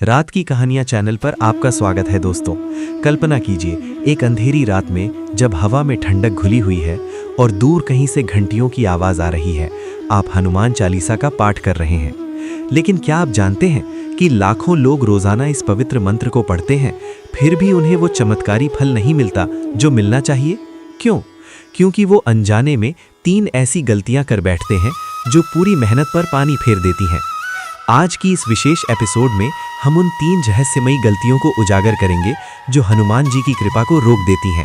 रात की कहानियां चैनल पर आपका स्वागत है दोस्तों। कल्पना कीजिए, एक अंधेरी रात में जब हवा में ठंडक घुली हुई है और दूर कहीं से घंटियों की आवाज आ रही है, आप हनुमान चालीसा का पाठ कर रहे हैं। लेकिन क्या आप जानते हैं कि लाखों लोग रोजाना इस पवित्र मंत्र को पढ़ते हैं, फिर भी उन्हें वो चमत्कारी फल नहीं मिलता जो मिलना चाहिए? क्यों? क्योंकि वो अनजाने में 3 ऐसी गलतियां कर बैठते हैं जो पूरी मेहनत पर पानी फेर देती हैं। आज की इस विशेष एपिसोड में हम उन 3 रहस्यमयी गलतियों को उजागर करेंगे जो हनुमान जी की कृपा को रोक देती हैं।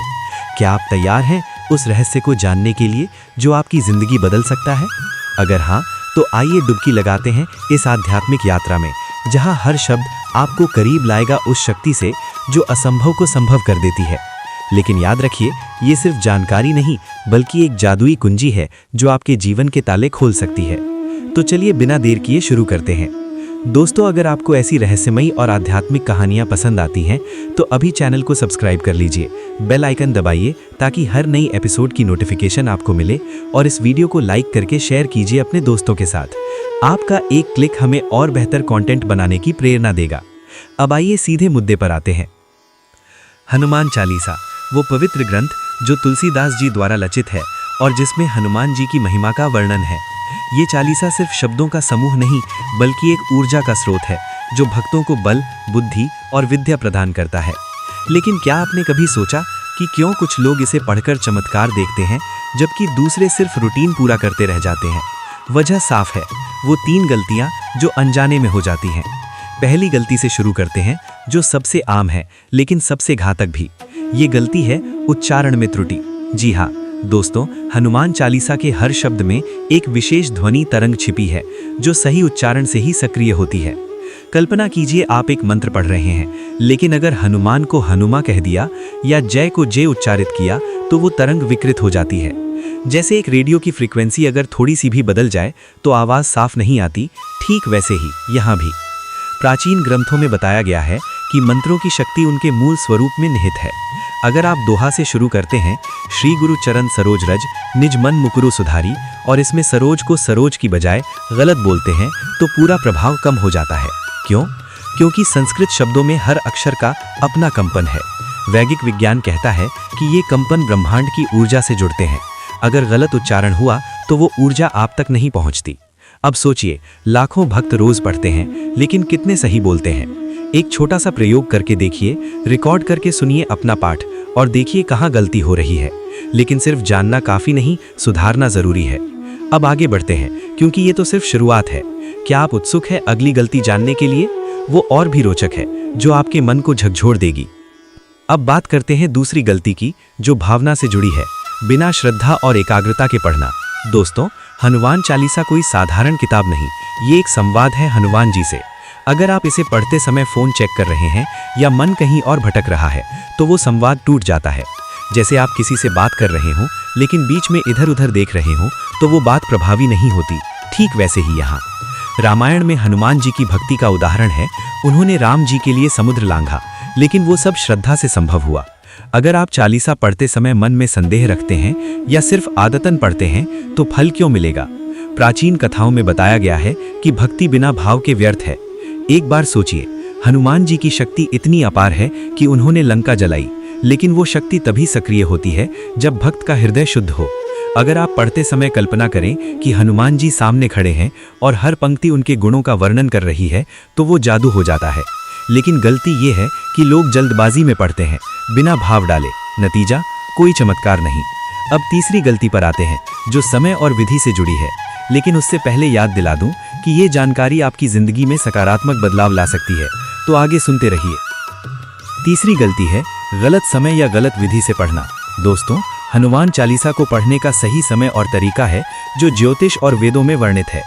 क्या आप तैयार हैं उस रहस्य को जानने के लिए जो आपकी जिंदगी बदल सकता है? अगर हाँ, तो आइए डुबकी लगाते हैं इस आध्यात्मिक यात्रा में, जहां हर शब्द आपको करीब लाएगा उस शक्ति से जो असंभव को संभव कर देती है। लेकिन याद रखिए, ये सिर्फ जानकारी नहीं बल्कि एक जादुई कुंजी है जो आपके जीवन के ताले खोल सकती है। तो चलिए बिना देर किए शुरू करते हैं। दोस्तों, अगर आपको ऐसी रहस्यमयी और आध्यात्मिक कहानियां पसंद आती हैं तो अभी चैनल को सब्सक्राइब कर लीजिए, बेल आइकन दबाइए ताकि हर नई एपिसोड की नोटिफिकेशन आपको मिले, और इस वीडियो को लाइक करके शेयर कीजिए अपने दोस्तों के साथ। आपका एक क्लिक हमें और बेहतर कंटेंट बनाने की प्रेरणा देगा। अब आइए सीधे मुद्दे पर आते हैं। हनुमान चालीसा वो पवित्र ग्रंथ जो तुलसीदास जी द्वारा रचित है और जिसमें हनुमान जी की महिमा का वर्णन है। ये चालीसा सिर्फ शब्दों का समूह नहीं बल्कि एक ऊर्जा का स्रोत है जो भक्तों को बल, बुद्धि और विद्या प्रदान करता है। लेकिन क्या आपने कभी सोचा कि क्यों कुछ लोग इसे पढ़कर चमत्कार देखते हैं जबकि दूसरे सिर्फ रूटीन पूरा करते रह जाते हैं? वजह साफ है, वो 3 गलतियां जो अनजाने में हो जाती हैं। पहली गलती से शुरू करते हैं जो सबसे आम है लेकिन सबसे घातक भी। ये गलती है उच्चारण में त्रुटि। जी हाँ दोस्तों, हनुमान चालीसा के हर शब्द में एक विशेष ध्वनि तरंग छिपी है जो सही उच्चारण से ही सक्रिय होती है। कल्पना कीजिए, आप एक मंत्र पढ़ रहे हैं, लेकिन अगर हनुमान को हनुमा कह दिया या जय को जय उच्चारित किया तो वो तरंग विकृत हो जाती है। जैसे एक रेडियो की फ्रीक्वेंसी अगर थोड़ी सी भी बदल जाए तो आवाज साफ नहीं आती, ठीक वैसे ही यहाँ भी। प्राचीन ग्रंथों में बताया गया है कि मंत्रों की शक्ति उनके मूल स्वरूप में निहित है। अगर आप दोहा से शुरू करते हैं, श्री गुरु चरण सरोज रज निज मन मुकुरु सुधारी, और इसमें सरोज को सरोज की बजाय गलत बोलते हैं तो पूरा प्रभाव कम हो जाता है। क्यों? क्योंकि संस्कृत शब्दों में हर अक्षर का अपना कंपन है। वैदिक विज्ञान कहता है कि ये कंपन ब्रह्मांड की ऊर्जा से जुड़ते हैं। अगर गलत उच्चारण हुआ तो वो ऊर्जा आप तक नहीं पहुंचती। अब सोचिए, लाखों भक्त रोज पढ़ते हैं लेकिन कितने सही बोलते हैं? एक छोटा सा प्रयोग करके देखिए, रिकॉर्ड करके सुनिए अपना पाठ और देखिए कहाँ गलती हो रही है। लेकिन सिर्फ जानना काफी नहीं, सुधारना जरूरी है। अब आगे बढ़ते हैं क्योंकि ये तो सिर्फ शुरुआत है। क्या आप उत्सुक हैं अगली गलती जानने के लिए? वो और भी रोचक है, जो आपके मन को झकझोर देगी। अब बात करते हैं दूसरी गलती की जो भावना से जुड़ी है, बिना श्रद्धा और एकाग्रता के पढ़ना। दोस्तों, हनुमान चालीसा कोई साधारण किताब नहीं, ये एक संवाद है हनुमान जी से। अगर आप इसे पढ़ते समय फोन चेक कर रहे हैं या मन कहीं और भटक रहा है तो वो संवाद टूट जाता है। जैसे आप किसी से बात कर रहे हो लेकिन बीच में इधर उधर देख रहे हो तो वो बात प्रभावी नहीं होती। ठीक वैसे ही यहाँ रामायण में हनुमान जी की भक्ति का उदाहरण है। उन्होंने राम जी के लिए समुद्र लांघा, लेकिन वो सब श्रद्धा से संभव हुआ। अगर आप चालीसा पढ़ते समय मन में संदेह रखते हैं या सिर्फ आदतन पढ़ते हैं तो फल क्यों मिलेगा? प्राचीन कथाओं में बताया गया है कि भक्ति बिना भाव के व्यर्थ है। एक बार सोचिए, हनुमान जी की शक्ति इतनी अपार है कि उन्होंने लंका जलाई, लेकिन वो शक्ति तभी सक्रिय होती है जब भक्त का हृदय शुद्ध हो। अगर आप पढ़ते समय कल्पना करें कि हनुमान जी सामने खड़े हैं और हर पंक्ति उनके गुणों का वर्णन कर रही है तो वो जादू हो जाता है। लेकिन गलती ये है कि लोग जल्दबाजी में पढ़ते हैं, बिना भाव डाले। नतीजा कोई चमत्कार नहीं। अब तीसरी गलती पर आते हैं जो समय और विधि से जुड़ी है। लेकिन उससे पहले याद दिला दूं कि ये जानकारी आपकी जिंदगी में सकारात्मक बदलाव ला सकती है, तो आगे सुनते रहिए। तीसरी गलती है गलत समय या गलत विधि से पढ़ना। दोस्तों, हनुमान चालीसा को पढ़ने का सही समय और तरीका है जो ज्योतिष और वेदों में वर्णित है।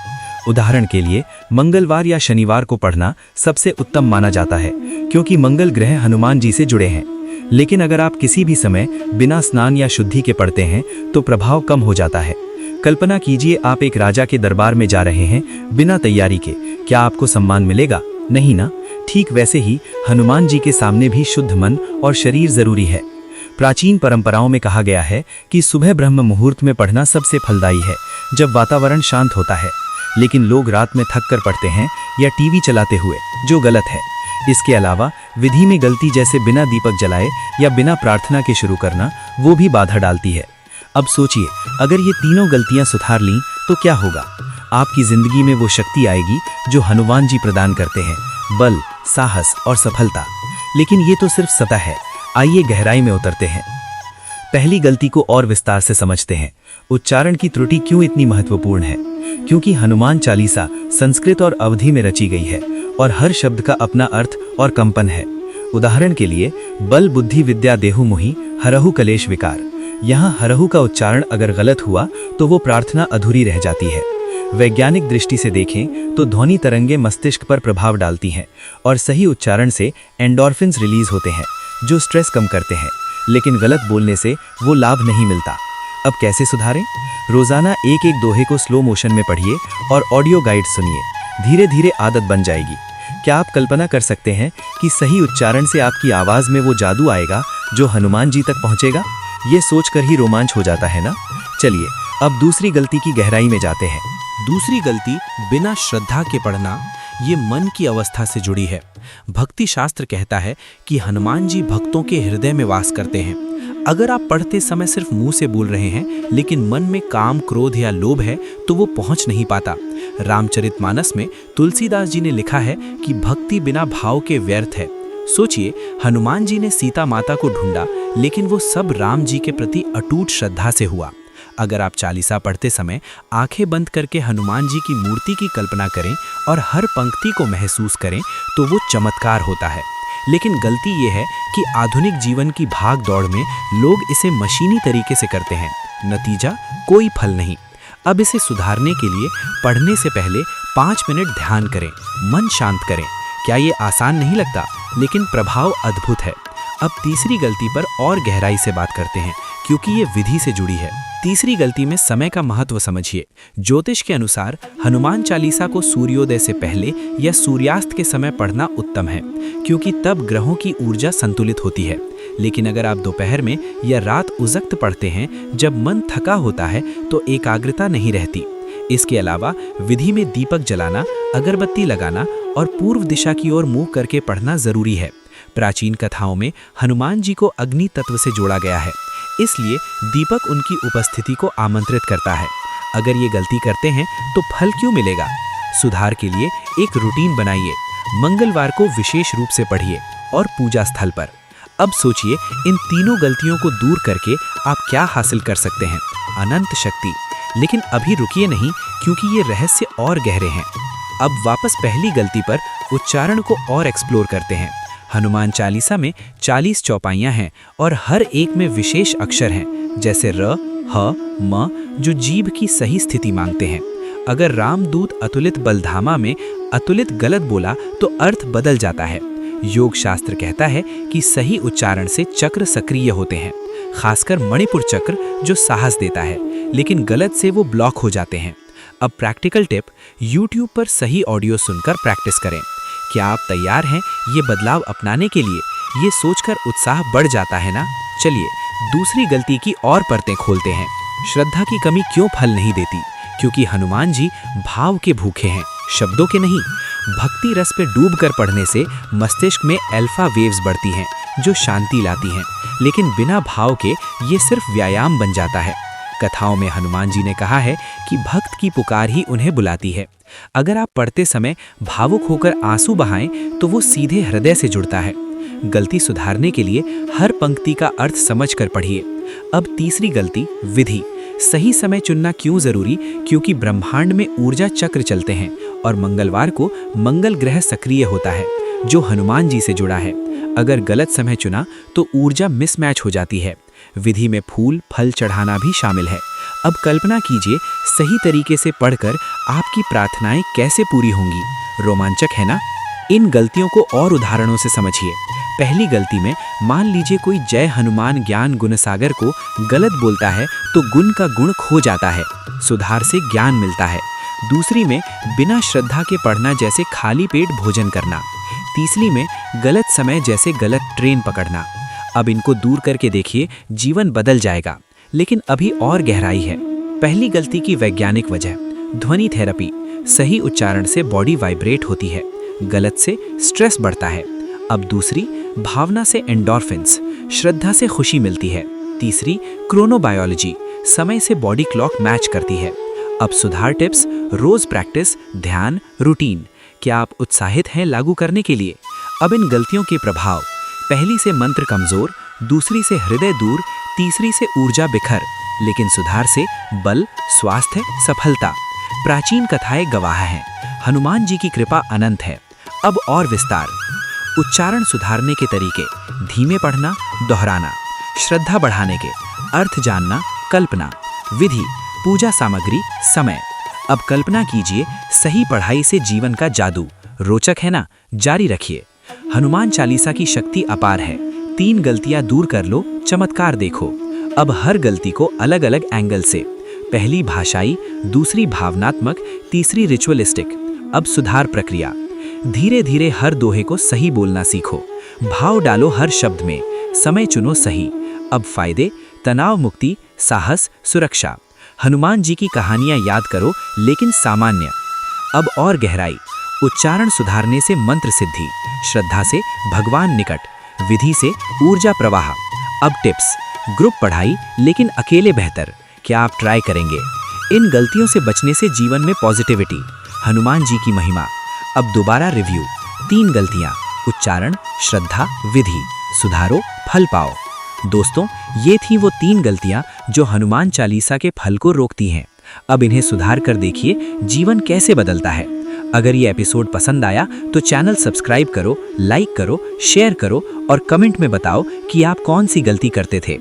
उदाहरण के लिए मंगलवार या शनिवार को पढ़ना सबसे उत्तम माना जाता है क्योंकि मंगल ग्रह हनुमान जी से जुड़े हैं। लेकिन अगर आप किसी भी समय बिना स्नान या शुद्धि के पढ़ते हैं तो प्रभाव कम हो जाता है। कल्पना कीजिए, आप एक राजा के दरबार में जा रहे हैं बिना तैयारी के, क्या आपको सम्मान मिलेगा? नहीं ना। ठीक वैसे ही हनुमान जी के सामने भी शुद्ध मन और शरीर जरूरी है। प्राचीन परंपराओं में कहा गया है कि सुबह ब्रह्म मुहूर्त में पढ़ना सबसे फलदायी है, जब वातावरण शांत होता है। लेकिन लोग रात में थक कर पढ़ते हैं या टीवी चलाते हुए, जो गलत है। इसके अलावा विधि में गलती जैसे बिना दीपक जलाए या बिना प्रार्थना के शुरू करना वो भी बाधा डालती है। अब सोचिए, अगर ये तीनों गलतियां सुधार लीं तो क्या होगा? आपकी जिंदगी में वो शक्ति आएगी जो हनुमान जी प्रदान करते हैं, बल, साहस और सफलता। लेकिन ये तो सिर्फ सतह है, आइए गहराई में उतरते हैं। पहली गलती को और विस्तार से समझते हैं। उच्चारण की त्रुटि क्यों इतनी महत्वपूर्ण है? क्योंकि हनुमान चालीसा संस्कृत और अवधी में रची गई है और हर शब्द का अपना अर्थ और कंपन है। उदाहरण के लिए, बल बुद्धि विद्या देहु मुहि हरहु कलेश विकार। यहाँ हरहु का उच्चारण अगर गलत हुआ तो वो प्रार्थना अधूरी रह जाती है। वैज्ञानिक दृष्टि से देखें तो ध्वनि तरंगें मस्तिष्क पर प्रभाव डालती हैं और सही उच्चारण से एंडोर्फिन्स रिलीज होते हैं जो स्ट्रेस कम करते हैं, लेकिन गलत बोलने से वो लाभ नहीं मिलता। अब कैसे सुधारें? रोजाना एक एक दोहे को स्लो मोशन में पढ़िए और ऑडियो गाइड सुनिए। धीरे धीरे आदत बन जाएगी। क्या आप कल्पना कर सकते हैं कि सही उच्चारण से आपकी आवाज में वो जादू आएगा जो हनुमान जी तक पहुंचेगा? ये सोचकर ही रोमांच हो जाता है ना? चलिए अब दूसरी गलती की गहराई में जाते हैं। दूसरी गलती बिना श्रद्धा के पढ़ना। ये मन की अवस्था से जुड़ी है। भक्ति शास्त्र कहता है कि हनुमान जी भक्तों के हृदय में वास करते हैं। अगर आप पढ़ते समय सिर्फ मुंह से बोल रहे हैं लेकिन मन में काम, क्रोध या लोभ है तो वो पहुंच नहीं पाता। रामचरितमानस में तुलसीदास जी ने लिखा है कि भक्ति बिना भाव के व्यर्थ है। सोचिए, हनुमान जी ने सीता माता को ढूंढा लेकिन वो सब राम जी के प्रति अटूट श्रद्धा से हुआ। अगर आप चालीसा पढ़ते समय आंखें बंद करके हनुमान जी की मूर्ति की कल्पना करें और हर पंक्ति को महसूस करें तो वो चमत्कार होता है। लेकिन गलती ये है कि आधुनिक जीवन की भाग दौड़ में लोग इसे मशीनी तरीके से करते हैं। नतीजा कोई फल नहीं। अब इसे सुधारने के लिए पढ़ने से पहले 5 मिनट ध्यान करें, मन शांत करें। क्या ये आसान नहीं लगता? लेकिन प्रभाव अद्भुत है। अब तीसरी गलती पर और गहराई से बात करते हैं क्योंकि ये विधि से जुड़ी है। तीसरी गलती में समय का महत्व समझिए। ज्योतिष के अनुसार हनुमान चालीसा को सूर्योदय से पहले या सूर्यास्त के समय पढ़ना उत्तम है क्योंकि तब ग्रहों की ऊर्जा संतुलित होती है। लेकिन अगर आप दोपहर में या रात उजक्त पढ़ते हैं जब मन थका होता है तो एकाग्रता नहीं रहती। इसके अलावा विधि में दीपक जलाना, अगरबत्ती लगाना और पूर्व दिशा की ओर मुंह करके पढ़ना जरूरी है। प्राचीन कथाओं में हनुमान जी को अग्नि तत्व से जोड़ा गया है, इसलिए दीपक उनकी उपस्थिति को आमंत्रित करता है। अगर ये गलती करते हैं तो फल क्यों मिलेगा? सुधार के लिए एक रूटीन बनाइए। मंगलवार को विशेष रूप से पढ़िए और पूजा स्थल पर। अब सोचिए, इन तीनों गलतियों को दूर करके आप क्या हासिल कर सकते हैं? अनंत शक्ति। लेकिन अभी रुकिए नहीं, क्योंकि ये रहस्य और गहरे हैं। अब वापस पहली गलती पर उच्चारण को और एक्सप्लोर करते हैं। हनुमान चालीसा में 40 चौपाइयां हैं और हर एक में विशेष अक्षर हैं, जैसे र, ह, म, जो जीभ की सही स्थिति मांगते हैं। अगर रामदूत अतुलित बलधामा में अतुलित गलत बोला तो अर्थ बदल जाता है। योग शास्त्र कहता है कि सही उच्चारण से चक्र सक्रिय होते हैं, खासकर मणिपुर चक्र जो साहस देता है, लेकिन गलत से वो ब्लॉक हो जाते हैं। अब प्रैक्टिकल टिप, YouTube पर सही ऑडियो सुनकर प्रैक्टिस करें। क्या आप तैयार हैं ये बदलाव अपनाने के लिए? ये सोचकर उत्साह बढ़ जाता है ना? चलिए दूसरी गलती की और परतें खोलते हैं। श्रद्धा की कमी क्यों फल नहीं देती? क्योंकि हनुमान जी भाव के भूखे हैं, शब्दों के नहीं। भक्ति रस पे डूबकर पढ़ने से मस्तिष्क में अल्फा वेव्स बढ़ती हैं जो शांति लाती हैं, लेकिन बिना भाव के ये सिर्फ व्यायाम बन जाता है। कथाओं में हनुमान जी ने कहा है कि भक्त की पुकार ही उन्हें बुलाती है। अगर आप पढ़ते समय भावुक होकर आंसू बहाएं तो वो सीधे हृदय से जुड़ता है। गलती सुधारने के लिए हर पंक्ति का अर्थ समझकर पढ़िए। अब तीसरी गलती, विधि। सही समय चुनना क्यों जरूरी? क्योंकि ब्रह्मांड में ऊर्जा चक्र चलते हैं और मंगलवार को मंगल ग्रह सक्रिय होता है जो हनुमान जी से जुड़ा है। अगर गलत समय चुना तो ऊर्जा मिसमैच हो जाती है। विधि में फूल फल चढ़ाना भी शामिल है। अब कल्पना कीजिए, सही तरीके से पढ़कर आपकी प्रार्थनाएं कैसे पूरी होंगी। रोमांचक है ना? इन गलतियों को और उदाहरणों से समझिए। पहली गलती में मान लीजिए कोई जय हनुमान ज्ञान गुणसागर को गलत बोलता है तो गुण का गुण खो जाता है, सुधार से ज्ञान मिलता है। दूसरी में बिना श्रद्धा के पढ़ना जैसे खाली पेट भोजन करना। तीसरी में गलत समय जैसे गलत ट्रेन पकड़ना। अब इनको दूर करके देखिए, जीवन बदल जाएगा। लेकिन अभी और गहराई है। पहली गलती की वैज्ञानिक वजह, ध्वनि थेरेपी। सही उच्चारण से बॉडी वाइब्रेट होती है, गलत से स्ट्रेस बढ़ता है। अब दूसरी, भावना से एंडोर्फिन्स, श्रद्धा से खुशी मिलती है। तीसरी, क्रोनोबायोलॉजी, समय से बॉडी क्लॉक मैच करती है। अब सुधार टिप्स, रोज प्रैक्टिस, ध्यान, रूटीन। क्या आप उत्साहित हैं लागू करने के लिए? अब इन गलतियों के प्रभाव, पहली से मंत्र कमजोर, दूसरी से हृदय दूर, तीसरी से ऊर्जा बिखर, लेकिन सुधार से बल, स्वास्थ्य, सफलता। प्राचीन कथाएं गवाह हैं, हनुमान जी की कृपा अनंत है। अब और विस्तार, उच्चारण सुधारने के तरीके, धीमे पढ़ना, दोहराना, श्रद्धा बढ़ाने के, अर्थ जानना, कल्पना, विधि, पूजा सामग्री, समय। अब कल्पना कीजिए, सही पढ़ाई से जीवन का जादू। रोचक है ना? जारी रखिए। हनुमान चालीसा की शक्ति अपार है। 3 गलतियां दूर कर लो, चमत्कार देखो। अब हर गलती को अलग अलग एंगल से, पहली भाषाई, दूसरी भावनात्मक, तीसरी रिचुअलिस्टिक। अब सुधार प्रक्रिया, धीरे धीरे हर दोहे को सही बोलना सीखो, भाव डालो हर शब्द में, समय चुनो सही। अब फायदे, तनाव मुक्ति, साहस, सुरक्षा। हनुमान जी की कहानियां याद करो, लेकिन सामान्य। अब और गहराई, उच्चारण सुधारने से मंत्र सिद्धि, श्रद्धा से भगवान निकट, विधि से ऊर्जा प्रवाह। अब टिप्स, ग्रुप पढ़ाई लेकिन अकेले बेहतर। क्या आप ट्राई करेंगे? इन गलतियों से बचने से जीवन में पॉजिटिविटी, हनुमान जी की महिमा। अब दोबारा रिव्यू, 3 गलतियां, उच्चारण, श्रद्धा, विधि, सुधारो, फल पाओ। दोस्तों, ये थी वो 3 गलतियां जो हनुमान चालीसा के फल को रोकती हैं। अब इन्हें सुधार कर देखिए, जीवन कैसे बदलता है। अगर ये एपिसोड पसंद आया तो चैनल सब्सक्राइब करो, लाइक करो, शेयर करो और कमेंट में बताओ कि आप कौन सी गलती करते थे।